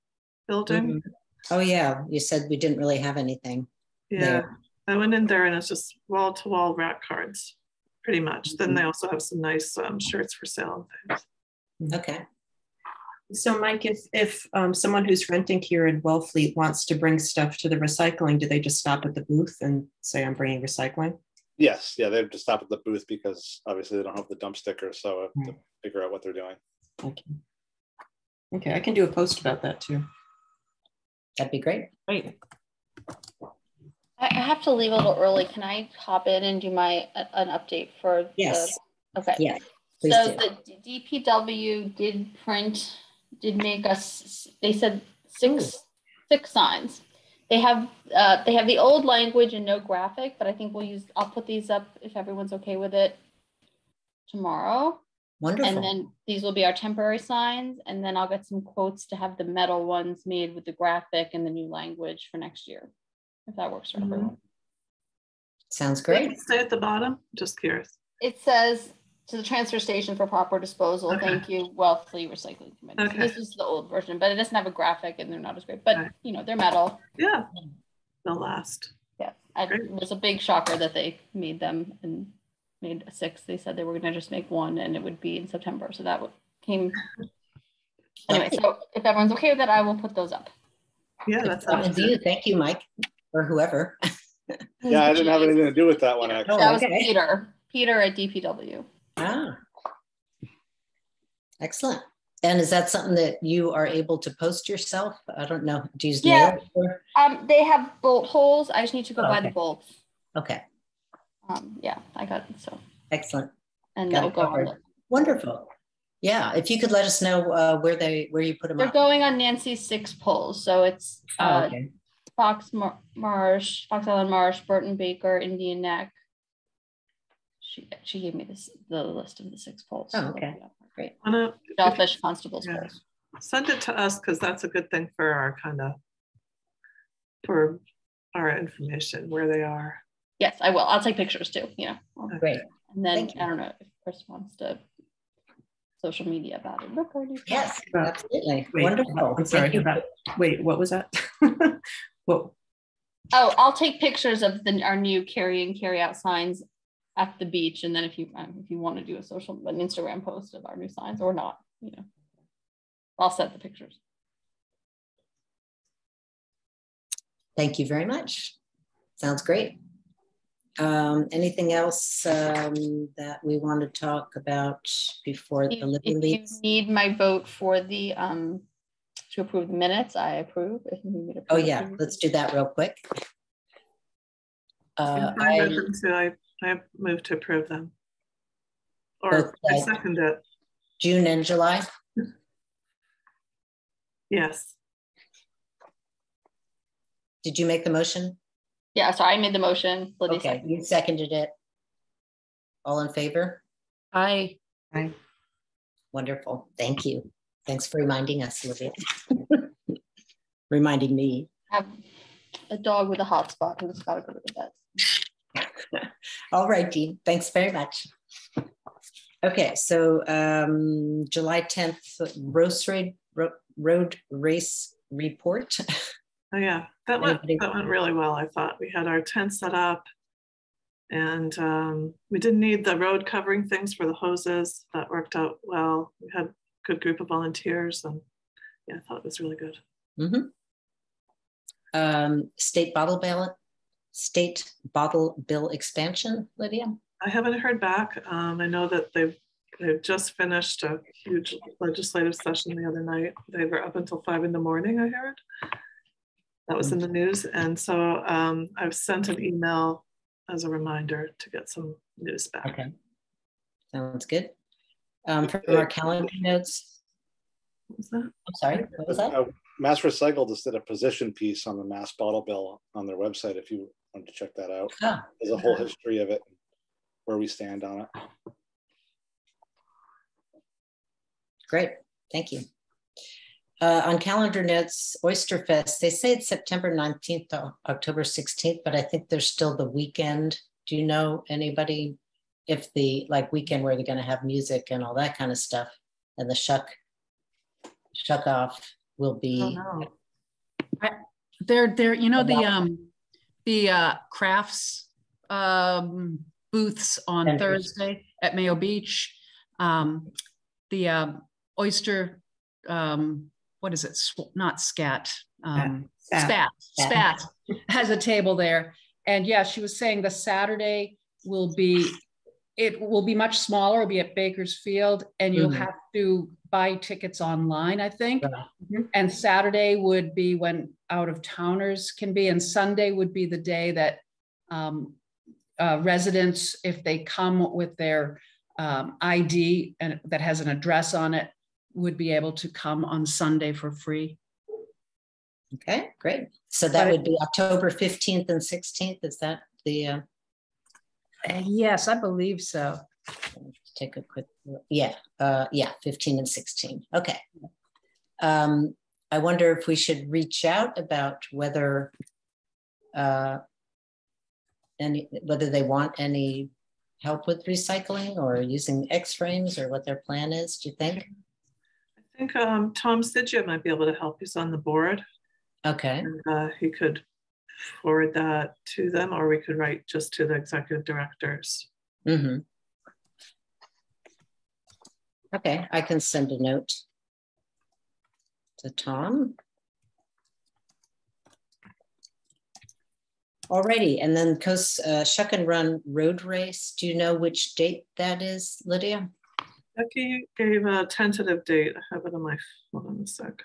building. Oh yeah, you said we didn't really have anything. Yeah, there. I went in there and it's just wall-to-wall rack cards, pretty much. Then they also have some nice shirts for sale and things. Okay. So Mike, if someone who's renting here in Wellfleet wants to bring stuff to the recycling, do they just stop at the booth and say, I'm bringing recycling? Yes, yeah, they have to stop at the booth because obviously they don't have the dump sticker, so I have to figure out what they're doing. Okay, I can do a post about that too. That'd be great. Great. I have to leave a little early. Can I hop in and do an update for Yes. Okay. Yeah. Please So do. the DPW did make us. They said six signs. They have the old language and no graphic, but I think I'll put these up if everyone's okay with it tomorrow. Wonderful. And then these will be our temporary signs, and then I'll get some quotes to have the metal ones made with the graphic and the new language for next year, if that works for everyone. Sounds great. Stay at the bottom. Just curious. It says to the transfer station for proper disposal. Okay. Thank you, Wellfleet Recycling Committee. Okay. So this is the old version, but it doesn't have a graphic and they're not as great. But they're metal. Yeah, they'll last. Yeah, it was a big shocker that they made them and made 6. They said they were going to just make 1 and it would be in September. So that came. Anyway, so if everyone's okay with that, I will put those up. Yeah, that's good. Thank you, Mike, or whoever. Yeah, I didn't have anything to do with that one, actually. That was Peter at DPW. Ah, excellent. And is that something that you are able to post yourself? I don't know. Do you use mail? They have bolt holes. I just need to go buy the bolts. Okay. Yeah, I got it. So excellent. And they'll go on. Wonderful. Yeah, if you could let us know where you put them. They're going on Nancy's 6 poles. So it's Fox Marsh, Fox Island Marsh, Burton Baker, Indian Neck. She gave me the list of the 6 poles. Oh, okay. Great. Shellfish Constable's poles. Send it to us because that's a good thing for our for our information where they are. Yes, I will. I'll take pictures too. Great. And then I don't know if Chris wants to social media about it. Look, yes, absolutely. Wait, wonderful. I'm sorry. Wait, what was that? Whoa. Oh, I'll take pictures of our new carry in, carry out signs at the beach, and then if you want to do an Instagram post of our new signs or not, I'll set the pictures. Thank you very much. Sounds great. Anything else that we want to talk about before the Libby leaves? If you need my vote for the to approve the minutes, I approve. If you need me to approve, let's do that real quick. I move to approve them. Or I second it. June and July? Yes. Did you make the motion? Yeah, so I made the motion. Lydia okay, you seconded it. All in favor? Aye. Aye. Wonderful. Thank you. Thanks for reminding us, Olivia. Reminding me. have a dog with a hot spot who's got to go to the vet. All right, Dean. Thanks very much. Okay, so July 10th, road race report. Oh yeah, that went really well. I thought we had our tent set up, and we didn't need the road covering things for the hoses. That worked out well. We had a good group of volunteers, and yeah, I thought it was really good. Mm-hmm. State bottle bill expansion, Lydia? I haven't heard back. I know that they've just finished a huge legislative session the other night. They were up until 5 in the morning, I heard. That was in the news. And so I've sent an email as a reminder to get some news back. Okay, sounds good. From our calendar notes. What was that? I'm sorry, what was that? Mass Recycle just did a position piece on the mass bottle bill on their website if you wanted to check that out. Oh. There's a whole history of it, where we stand on it. Great, thank you. On calendar notes, Oyster Fest, they say it's September 19th to October 16th, but I think there's still the weekend. Do you know anybody if the weekend where they're gonna have music and all that kind of stuff, and the shuck off will be? They're you know, the crafts booths on Thursday at Mayo Beach. The oyster, what is it? Not scat. Spat has a table there. And yeah, she was saying the Saturday will be much smaller. It'll be at Bakersfield, and you'll have to buy tickets online, I think. And Saturday would be when out of towners can be, and Sunday would be the day that residents, if they come with their ID and that has an address on it, would be able to come on Sunday for free. Okay, great. So that would be October 15th and 16th. Is that the? Yes, I believe so. Take a quick look. Yeah, 15 and 16. Okay. I wonder if we should reach out about whether they want any help with recycling or using X-frames, or what their plan is, do you think? I think Tom Sigia might be able to help. He's on the board. Okay. And, he could forward that to them, or we could write just to the executive directors. Mm-hmm. Okay, I can send a note to Tom. Alrighty, and then Shuck and Run Road Race. Do you know which date that is, Lydia? Becky gave a tentative date. I have it on my phone. Hold on a sec.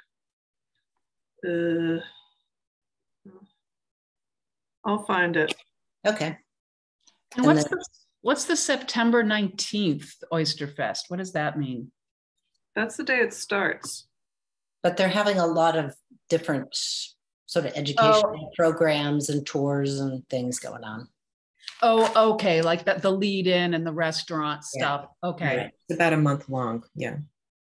I'll find it. Okay. And what's the September 19th Oyster Fest? What does that mean? That's the day it starts. But they're having a lot of different sort of educational programs and tours and things going on. Oh, okay. Like the lead in and the restaurant stuff. Okay. Right. It's about a month long. Yeah.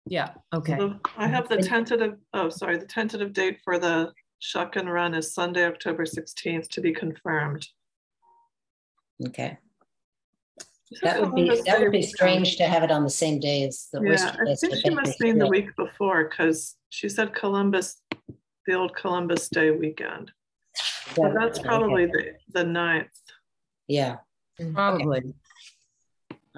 Yeah. Okay. So I have the tentative, the tentative date for the Shuck and Run is Sunday, October 16th to be confirmed. Okay. That would be strange to have it on the same day as the Oyster Fest. I think she must mean the week before, because she said the old Columbus Day weekend. So that's probably the 9th. Yeah. Probably. Okay.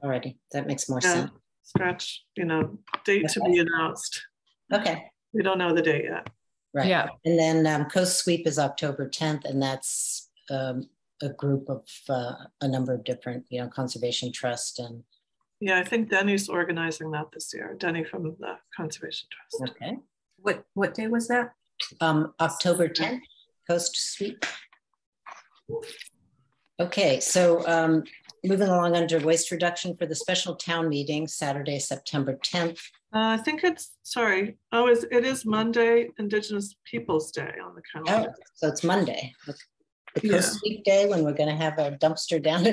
Alrighty, that makes more sense. Scratch, date to be announced. Okay. We don't know the date yet. Right. Yeah. And then Coast Sweep is October 10th, and that's a group of a number of different, conservation trust and. Yeah, I think Denny's organizing that this year. Denny from the Conservation Trust. Okay. What day was that? October 10th, Coast Sweep. Okay, so moving along under waste reduction for the special town meeting, Saturday, September 10th. I think it is Monday, Indigenous Peoples Day on the calendar. Oh, so it's Monday. The Coast Sweep Day, when we're going to have a dumpster down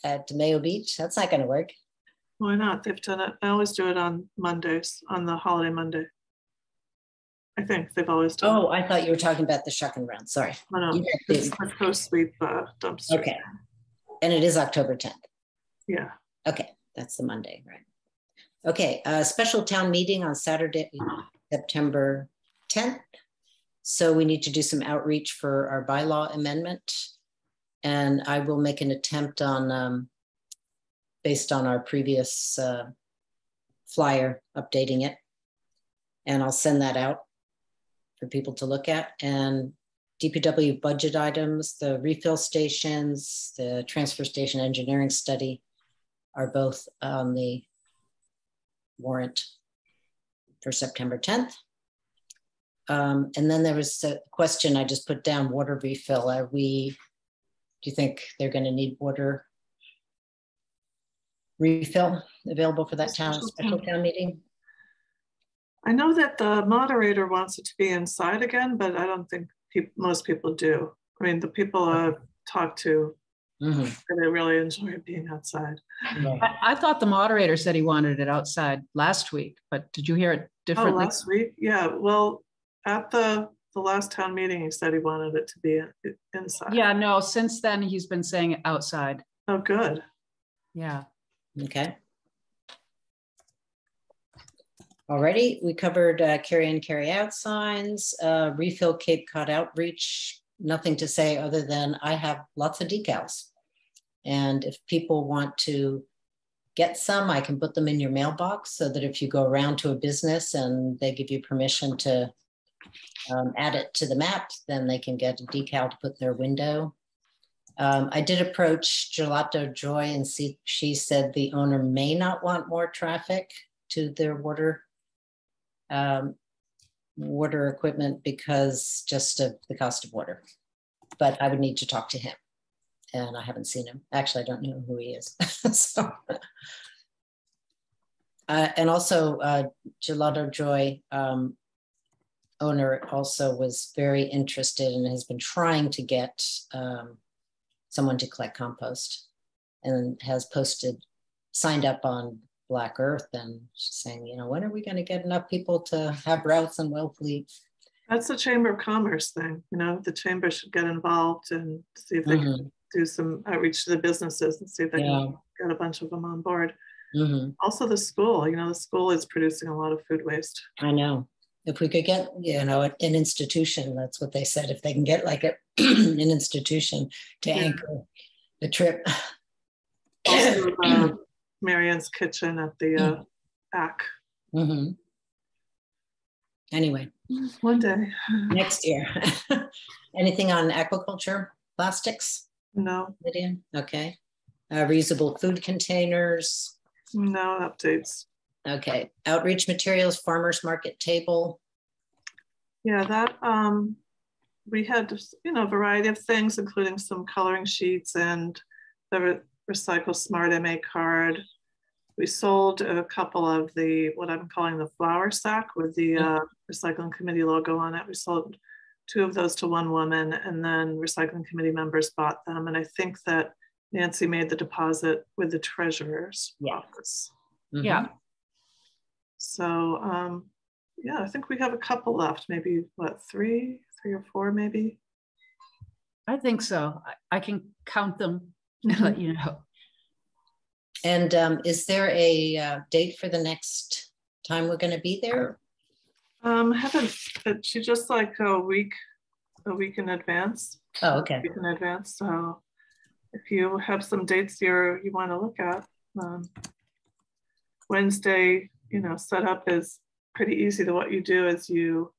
at Mayo Beach. That's not going to work. Why not? They've done it. I always do it on Mondays, on the holiday Monday. I think they've always done. Oh, I thought you were talking about the shuck and run. Sorry. No, You it's did. the coast sweep dumpster. Okay. And it is October 10th. Yeah. Okay, that's the Monday, right? Okay, special town meeting on Saturday, September 10th. So we need to do some outreach for our bylaw amendment. And I will make an attempt on, based on our previous flyer, updating it. And I'll send that out for people to look at. And DPW budget items, the refill stations, the transfer station engineering study are both on the warrant for September 10th. And then there was a question I just put down, water refill. Do you think they're going to need water refill available for that special town meeting? I know that the moderator wants it to be inside again, but I don't think most people do. I mean, the people I've talked to, they really enjoy being outside. I thought the moderator said he wanted it outside last week, but did you hear it differently? Oh, last week? Yeah, well, at the last town meeting, he said he wanted it to be inside. Yeah, no, since then he's been saying it outside. Oh, good. Yeah. Okay. Already, we covered carry in, carry out signs, refill Cape Cod outreach, nothing to say other than I have lots of decals. And if people want to get some, I can put them in your mailbox so that if you go around to a business and they give you permission to add it to the map, then they can get a decal to put in their window. I did approach Gelato Joy and she said the owner may not want more traffic to their water equipment because just of the cost of water. But I would need to talk to him. And I haven't seen him. Actually, I don't know who he is. So, and also Gelato Joy owner also was very interested and has been trying to get someone to collect compost and has signed up on Black Earth and saying, you know, when are we going to get enough people to have routes in Wellfleet? That's the Chamber of Commerce thing. You know, the chamber should get involved and see if they can do some outreach to the businesses and see if they can get a bunch of them on board. Also the school, you know, the school is producing a lot of food waste. I know. If we could get, you know, an institution, that's what they said, if they can get like an institution to anchor the trip. Also, Marianne's Kitchen at the ACK. Anyway. One day. Next year. Anything on aquaculture, plastics? No. Lydia? Okay. Reusable food containers? No updates. Okay. Outreach materials, farmers market table? Yeah, that we had, you know, a variety of things, including some coloring sheets and the Recycle Smart MA card. We sold a couple of what I'm calling the flour sack with the recycling committee logo on it. We sold 2 of those to one woman, and then recycling committee members bought them. And I think that Nancy made the deposit with the treasurer's office. Yeah. So yeah, I think we have a couple left, maybe what, 3 or 4 maybe? I think so. I can count them and let you know. And is there a date for the next time we're going to be there? She just like a week in advance. Oh, okay. A week in advance. So if you have some dates you want to look at, Wednesday, you know, setup is pretty easy. What you do is you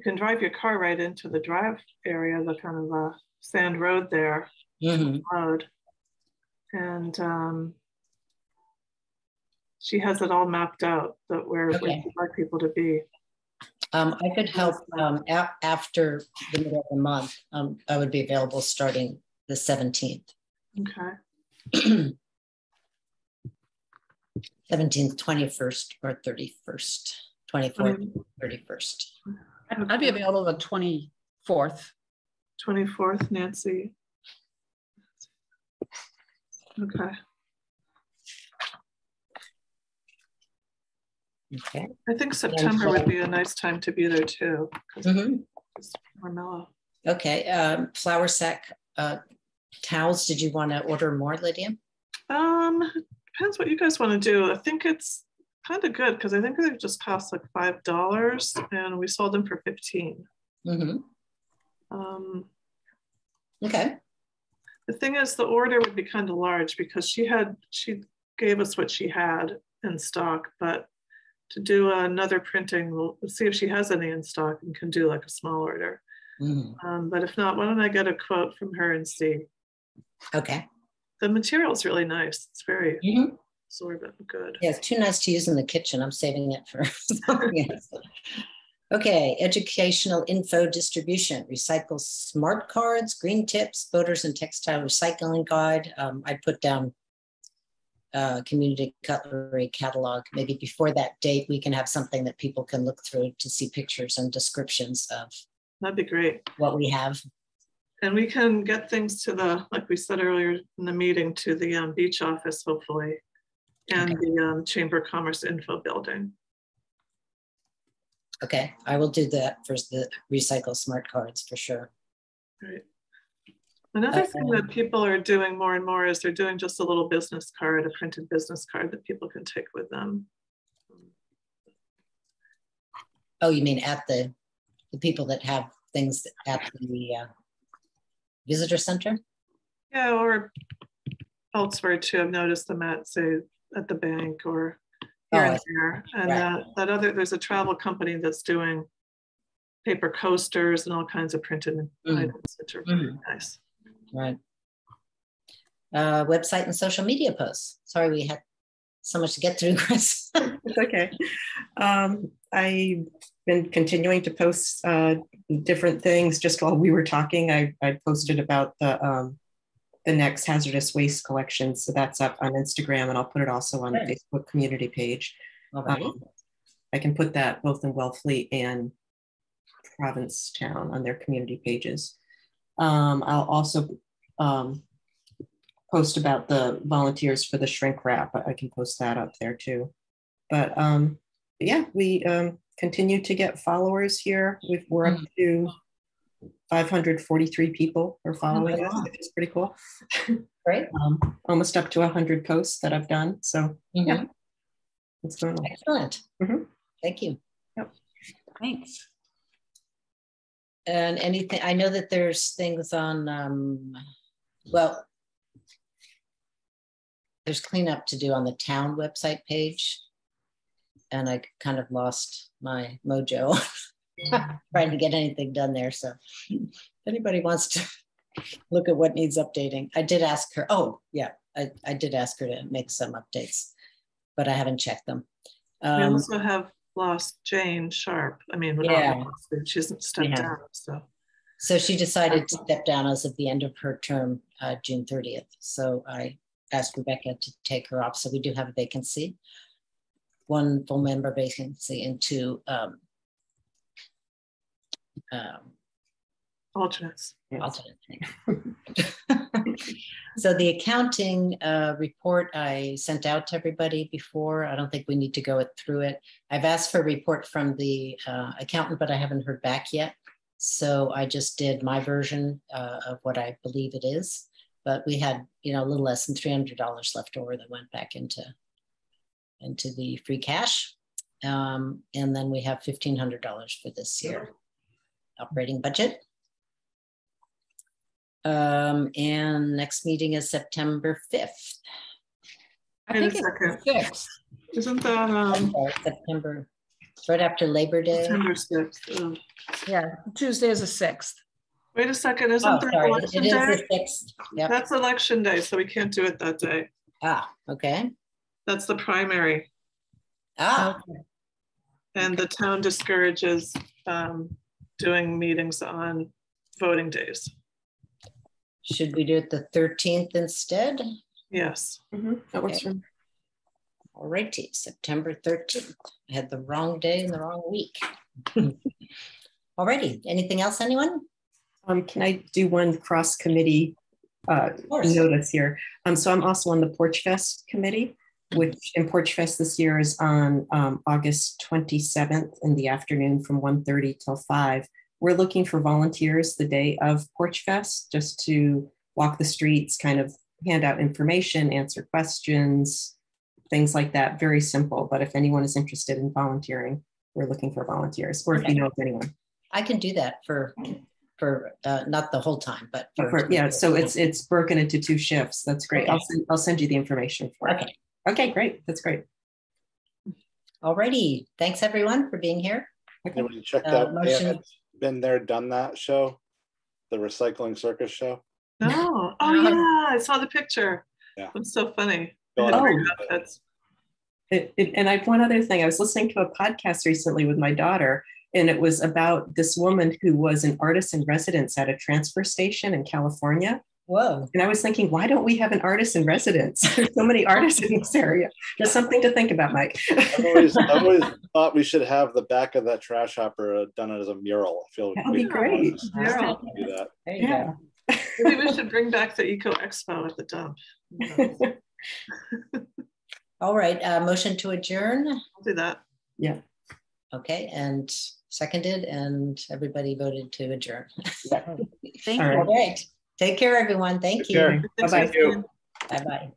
can drive your car right into the drive area, the kind of sand road there, road, and she has it all mapped out that where we'd like people to be. I could help after the middle of the month. I would be available starting the 17th. Okay. 17th, 21st, or 31st, 24th, 31st. I'd be available the 24th. 24th, Nancy. Okay. Okay. I think September would be a nice time to be there too, because it's more mellow. Okay. Flour sack towels. Did you want to order more, Lydia? Depends what you guys want to do. I think it's kind of good because I think they just cost like $5 and we sold them for 15. Okay. The thing is, the order would be kind of large because she gave us what she had in stock, but to do another printing, we'll see if she has any in stock and can do like a small order. But if not, why don't I get a quote from her and see? Okay. The material is really nice. It's very absorbent, good. Yeah, it's too nice to use in the kitchen. I'm saving it for something else. Okay, educational info distribution, recycle smart cards, green tips, boaters and textile recycling guide. I put down community cutlery catalog. Maybe before that date, we can have something that people can look through to see pictures and descriptions of. That'd be great. What we have. And we can get things to the, like we said earlier in the meeting, to the beach office, hopefully, and the Chamber of Commerce info building. Okay, I will do that for the recycle smart cards for sure. Right. Another thing that people are doing more and more is they're doing just a little business card, a printed business card that people can take with them. Oh, you mean at the people that have things at the visitor center? Yeah, or elsewhere too. I've noticed them at, say, at the bank or here and there. And that other, there's a travel company that's doing paper coasters and all kinds of printed items, which are really nice. Right. Website and social media posts. Sorry, we had so much to get through, Chris. It's okay. I've been continuing to post different things. Just while we were talking, I posted about the next hazardous waste collection. So that's up on Instagram, and I'll put it also on the Facebook community page. I can put that both in Wellfleet and Provincetown on their community pages. I'll also post about the volunteers for the shrink wrap. I can post that up there too. But yeah, we continue to get followers here. We're up to 543 people are following us. It's pretty cool. Great. Almost up to 100 posts that I've done. So yeah, it's going on. Excellent. Thank you. Yep. Thanks. And anything, I know that there's things on, well, there's cleanup to do on the town website page. And I kind of lost my mojo trying to get anything done there. So if anybody wants to look at what needs updating, I did ask her. Oh, yeah, I did ask her to make some updates, but I haven't checked them. We also have lost Jane Sharp. I mean, she hasn't stepped down. So she decided to step down as of the end of her term, June 30th. So I asked Rebecca to take her off. So we do have a vacancy. 1 full member vacancy and 2 alternates. So the accounting report I sent out to everybody before. I don't think we need to go through it. I've asked for a report from the accountant, but I haven't heard back yet. So I just did my version of what I believe it is. But we had, a little less than $300 left over that went back into the free cash. And then we have $1,500 for this year operating budget. And next meeting is September 5th. I think it's the 6th. Isn't that September, right after Labor Day? September 6th. Yeah, Tuesday is the 6th. Wait a second, isn't there election day? It is the 6th. Yep. That's election day, so we can't do it that day. Ah, okay. That's the primary. Ah. Okay. And the town discourages doing meetings on voting days. Should we do it the 13th instead? Yes. That works for me. All righty, September 13th. I had the wrong day and the wrong week. All righty, anything else, anyone? Can I do one cross committee notice here? So I'm also on the Porch Fest committee. which in Porch Fest this year is on August 27th in the afternoon from 1:30 till 5. We're looking for volunteers the day of Porch Fest, just to walk the streets, kind of hand out information, answer questions, things like that. Very simple. But if anyone is interested in volunteering, we're looking for volunteers, or if you know of anyone. I can do that for not the whole time, but yeah. So it's broken into 2 shifts. That's great. Okay. I'll send you the information for it. Okay. Okay, great. That's great. Alrighty. Thanks everyone for being here. Okay. When you checked out motion. Been There, Done That show, the recycling circus show. No. Oh yeah, I saw the picture. Yeah. It was so funny. Go They had on. great outfits. And I have one other thing. I was listening to a podcast recently with my daughter, and it was about this woman who was an artist in residence at a transfer station in California. Whoa. And I was thinking, why don't we have an artist in residence? There's so many artists in this area. Just something to think about, Mike. I've always thought we should have the back of that trash hopper done as a mural. I feel That'd be great. Mural. do that. There you Yeah. go. Maybe we should bring back the Eco Expo at the dump. All right. Motion to adjourn. I'll do that. Yeah. Okay. And seconded, and everybody voted to adjourn. Thank All you. right. All right. Take care, everyone. Thank Take you. care. Thanks, Bye-bye. Christine. Bye-bye.